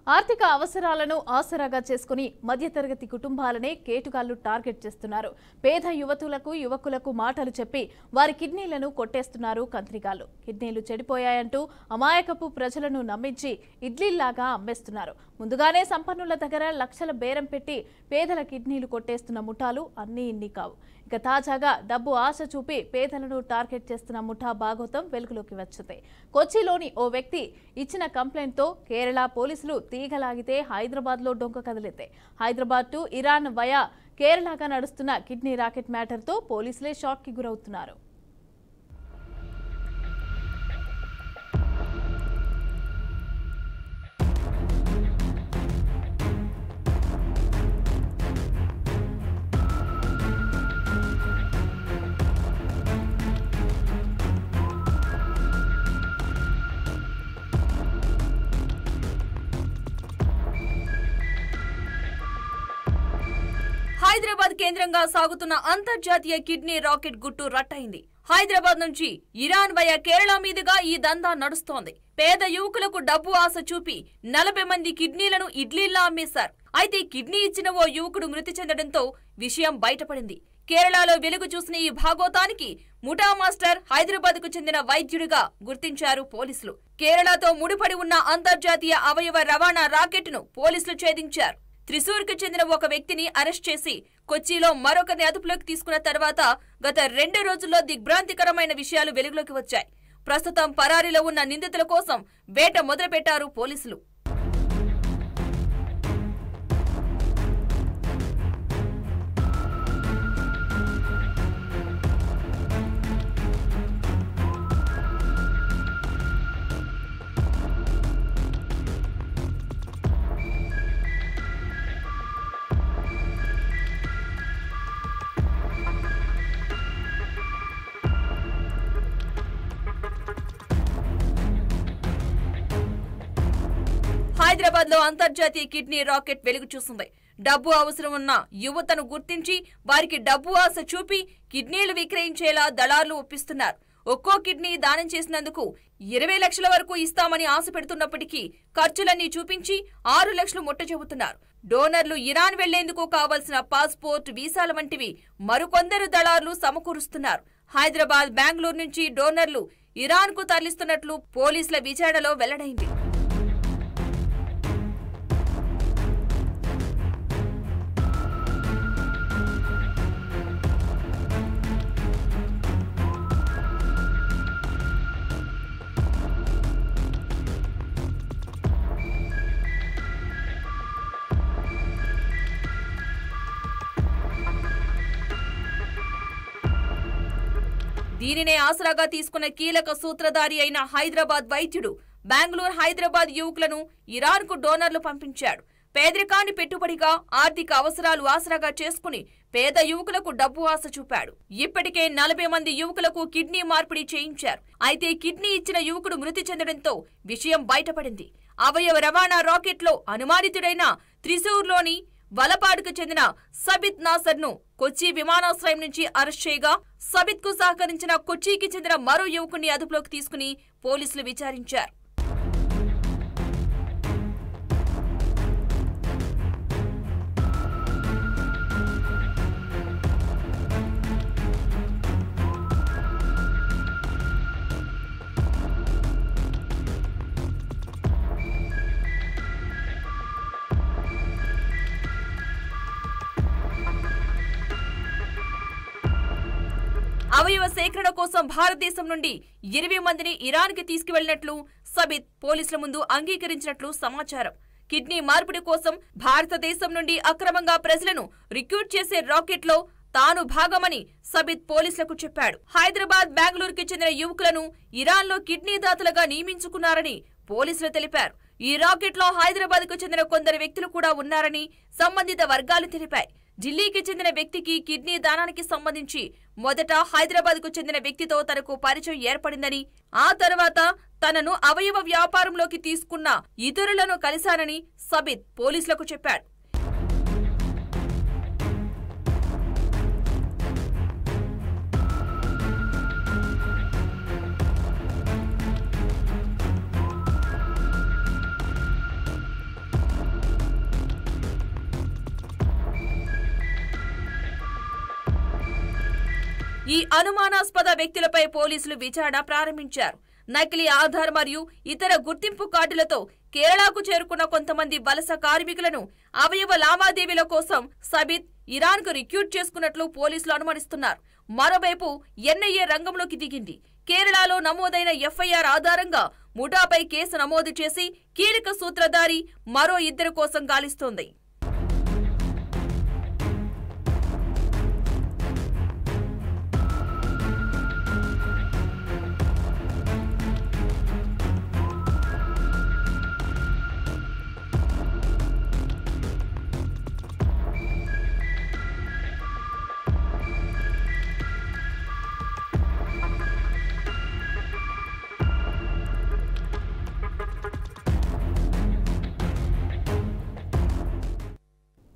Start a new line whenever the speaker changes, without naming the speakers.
ఆర్థిక అవసరాలను ఆసరాగా చేసుకుని మధ్యతరగతి కుటుంబాలనే కేటుగాళ్లు టార్గెట్ చేస్తున్నారు. పేద యువకులకు మాటలు చెప్పి వారి కిడ్నీలను కొట్టేస్తున్నారు కంత్రిగాళ్లు. కిడ్నీలు చెడిపోయాయంటూ అమాయకపు ప్రజలను నమ్మించి ఇడ్లీలాగా అమ్మేస్తున్నారు. ముందుగానే సంపన్నుల దగ్గర లక్షల బేరం పెట్టి పేదల కిడ్నీలు కొట్టేస్తున్న ముఠాలు అన్నీ ఇన్ని కావు. ఇక తాజాగా డబ్బు ఆశ చూపి పేదలను టార్గెట్ చేస్తున్న ముఠా భాగోతం వెలుగులోకి వచ్చింది. కొచ్చిలోని ఓ వ్యక్తి ఇచ్చిన కంప్లైంట్తో కేరళ పోలీసులు తీగలాగితే హైదరాబాద్లో డొంక కదిలింది. హైదరాబాద్ టు ఇరాన్ వయా కేరళగా నడుస్తున్న కిడ్నీ రాకెట్ మ్యాటర్తో పోలీసులే షాక్కి గురవుతున్నారు.
హైదరాబాద్ కేంద్రంగా సాగుతున్న అంతర్జాతీయ కిడ్నీ రాకెట్ గుట్టు రట్టయింది. హైదరాబాద్ నుంచి ఇరాన్ వయా కేరళ మీదుగా ఈ దందా నడుస్తోంది. పేద యువకులకు డబ్బు ఆశ చూపి 40 మంది కిడ్నీలను ఇడ్లీలా అమ్మేశారు. అయితే కిడ్నీ ఇచ్చిన ఓ యువకుడు మృతి చెందడంతో విషయం బయటపడింది. కేరళలో వెలుగు చూసిన ఈ భాగోతానికి ముఠా మాస్టర్ హైదరాబాద్ కు చెందిన వైద్యుడిగా గుర్తించారు పోలీసులు. కేరళతో ముడిపడి ఉన్న అంతర్జాతీయ అవయవ రవాణా రాకెట్ ను పోలీసులు ఛేదించారు. త్రిశూర్కు చెందిన ఒక వ్యక్తిని అరెస్ట్ చేసి కొచ్చిలో మరొకరిని అదుపులోకి తీసుకున్న తర్వాత గత 2 రోజుల్లో దిగ్భ్రాంతికరమైన విషయాలు వెలుగులోకి వచ్చాయి. ప్రస్తుతం పరారీలో ఉన్న నిందితుల కోసం వేట మొదలుపెట్టారు పోలీసులు. హైదరాబాద్ లో అంతర్జాతీయ కిడ్నీ రాకెట్ వెలుగు చూసింది. డబ్బు అవసరం ఉన్న యువతను గుర్తించి వారికి డబ్బు ఆశ చూపి కిడ్నీలు విక్రయించేలా దళార్లు ఒప్పిస్తున్నారు. ఒక్కో కిడ్నీ దానం చేసినందుకు 20 లక్షల వరకు ఇస్తామని ఆశ పెడుతున్నప్పటికీ ఖర్చులన్నీ చూపించి 6 లక్షలు ముట్ట చెబుతున్నారు. డోనర్లు ఇరాన్ వెళ్లేందుకు కావలసిన పాస్పోర్ట్, వీసాల వంటివి మరికొందరు దళార్లు సమకూరుస్తున్నారు. హైదరాబాద్, బెంగళూరు నుంచి డోనర్లు ఇరాన్ కు తరలిస్తున్నట్లు పోలీసుల విచారణలో వెల్లడైంది. దీనినే ఆసరాగా తీసుకున్న కీలక సూత్రధారి అయిన హైదరాబాద్ వైద్యుడు బెంగళూరు, హైదరాబాద్ యువకులను ఇరాన్ కు డోనర్లు పంపించాడు. పేదరికాన్ని పెట్టుబడిగా ఆర్థిక అవసరాలు ఆసరాగా చేసుకుని పేద యువకులకు డబ్బు ఆశ చూపాడు. ఇప్పటికే 40 మంది యువకులకు కిడ్నీ మార్పిడి చేయించారు. అయితే కిడ్నీ ఇచ్చిన యువకుడు మృతి చెందడంతో విషయం బయటపడింది. అవయవ రవాణా రాకెట్ లో అనుమానితుడైన త్రిశూర్లోని వలపాడుకు చెందిన సబిత్ నాసర్ ను కొచ్చి విమానాశ్రయం నుంచి అరెస్ట్ చేయగా, సబిత్ కు సహకరించిన కొచ్చికి చెందిన మరో యువకుడిని అదుపులోకి తీసుకుని పోలీసులు విచారించారు. అవయవ సేకరణ కోసం భారతదేశం నుండి 20 మందిని ఇరాన్ కి తీసుకువెళ్లినట్లు సబిత్ పోలీసుల ముందు అంగీకరించినట్లు సమాచారం. కిడ్నీ మార్పిడి కోసం భారతదేశం నుండి అక్రమంగా ప్రజలను రిక్రూట్ చేసే రాకెట్ లో తాను భాగమని సబిత్ పోలీసులకు చెప్పాడు. హైదరాబాద్, బెంగళూరుకి చెందిన యువకులను ఇరాన్ లో కిడ్నీ దాతలుగా నియమించుకున్నారని పోలీసులు తెలిపారు. ఈ రాకెట్ లో హైదరాబాద్ కు చెందిన కొందరు వ్యక్తులు కూడా ఉన్నారని సంబంధిత వర్గాలు తెలిపాయి. ఢిల్లీకి చెందిన వ్యక్తికి కిడ్నీ దానానికి సంబంధించి మొదట హైదరాబాద్ కు చెందిన వ్యక్తితో తనకు పరిచయం ఏర్పడిందని, ఆ తర్వాత తనను అవయవ వ్యాపారంలోకి తీసుకున్న ఇతరులను కలిశానని సబిత్ పోలీసులకు చెప్పాడు. ఈ అనుమానాస్పద వ్యక్తులపై పోలీసులు విచారణ ప్రారంభించారు. నకిలీ ఆధార్ మరియు ఇతర గుర్తింపు కార్డులతో కేరళకు చేరుకున్న కొంతమంది వలస కార్మికులను అవయవ లావాదేవీల కోసం సబిత్ ఇరాన్కు రిక్రూట్ చేసుకున్నట్లు పోలీసులు అనుమానిస్తున్నారు. మరోవైపు ఎన్ఐఏ రంగంలోకి దిగింది. కేరళలో నమోదైన ఎఫ్ఐఆర్ ఆధారంగా ముఠాపై కేసు నమోదు చేసి కీలక సూత్రధారి మరో 2 కోసం గాలిస్తోంది.